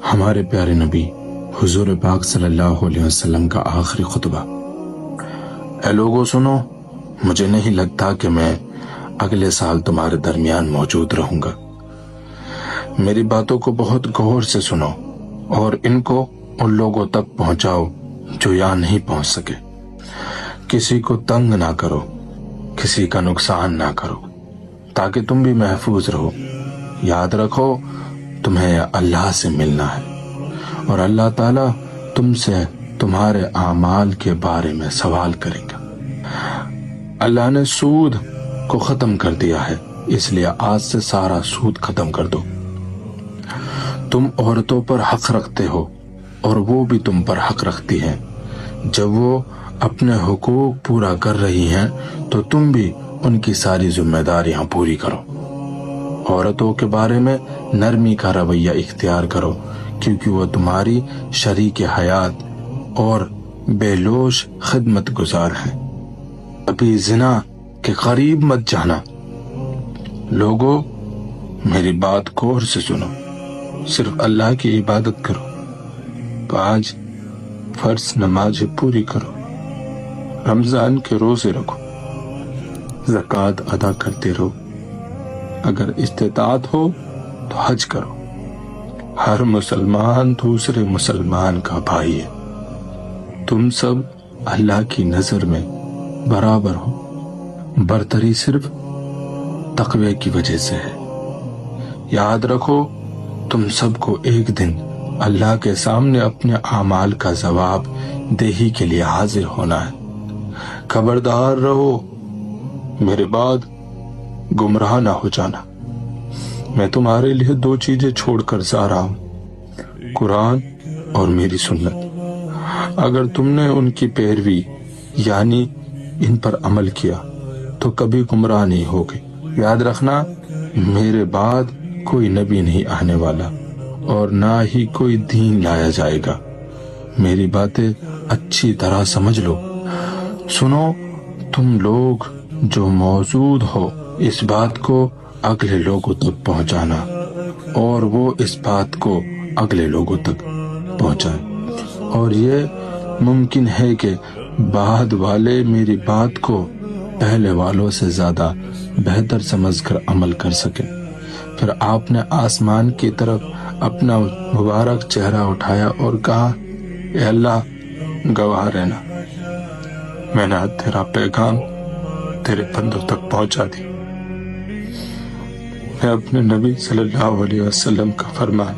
ہمارے پیارے نبی حضور پاک صلی اللہ علیہ وسلم کا آخری خطبہ۔ اے لوگو سنو، مجھے نہیں لگتا کہ میں اگلے سال تمہارے درمیان موجود رہوں گا۔ میری باتوں کو بہت غور سے سنو اور ان کو ان لوگوں تک پہنچاؤ جو یہاں نہیں پہنچ سکے۔ کسی کو تنگ نہ کرو، کسی کا نقصان نہ کرو، تاکہ تم بھی محفوظ رہو۔ یاد رکھو تمہیں اللہ سے ملنا ہے، اور اللہ تعالیٰ تم سے تمہارے اعمال کے بارے میں سوال کرے گا۔ اللہ نے سود کو ختم کر دیا ہے، اس لیے آج سے سارا سود ختم کر دو۔ تم عورتوں پر حق رکھتے ہو اور وہ بھی تم پر حق رکھتی ہیں۔ جب وہ اپنے حقوق پورا کر رہی ہیں تو تم بھی ان کی ساری ذمہ داریاں پوری کرو۔ عورتوں کے بارے میں نرمی کا رویہ اختیار کرو، کیونکہ وہ تمہاری شریک حیات اور بے لوث خدمت گزار ہیں۔ ابھی زنا کے قریب مت جانا۔ لوگو میری بات غور سے سنو، صرف اللہ کی عبادت کرو، 5 فرض نمازیں پوری کرو، رمضان کے روزے رکھو، زکوٰۃ ادا کرتے رہو، اگر استطاعت ہو تو حج کرو۔ ہر مسلمان دوسرے مسلمان کا بھائی ہے۔ تم سب اللہ کی نظر میں برابر ہو، برتری صرف تقوی کی وجہ سے ہے۔ یاد رکھو تم سب کو ایک دن اللہ کے سامنے اپنے اعمال کا جواب دہی کے لیے حاضر ہونا ہے۔ خبردار رہو، میرے بعد گمراہ نہ ہو جانا۔ میں تمہارے لیے 2 چیزیں چھوڑ کر جا رہا ہوں، قرآن اور میری سنت۔ اگر تم نے ان کی پیروی یعنی ان پر عمل کیا تو کبھی گمراہ نہیں ہوگے۔ یاد رکھنا میرے بعد کوئی نبی نہیں آنے والا اور نہ ہی کوئی دین لایا جائے گا۔ میری باتیں اچھی طرح سمجھ لو۔ سنو تم لوگ جو موجود ہو، اس بات کو اگلے لوگوں تک پہنچانا اور وہ اس بات کو اگلے لوگوں تک پہنچائیں، اور یہ ممکن ہے کہ بعد والے میری بات کو پہلے والوں سے زیادہ بہتر سمجھ کر عمل کر سکیں۔ پھر آپ نے آسمان کی طرف اپنا مبارک چہرہ اٹھایا اور کہا، اے اللہ گواہ رہنا، میں نے تیرا پیغام تیرے بندوں تک پہنچا دی۔ میں اپنے نبی صلی اللہ علیہ وسلم کا فرمان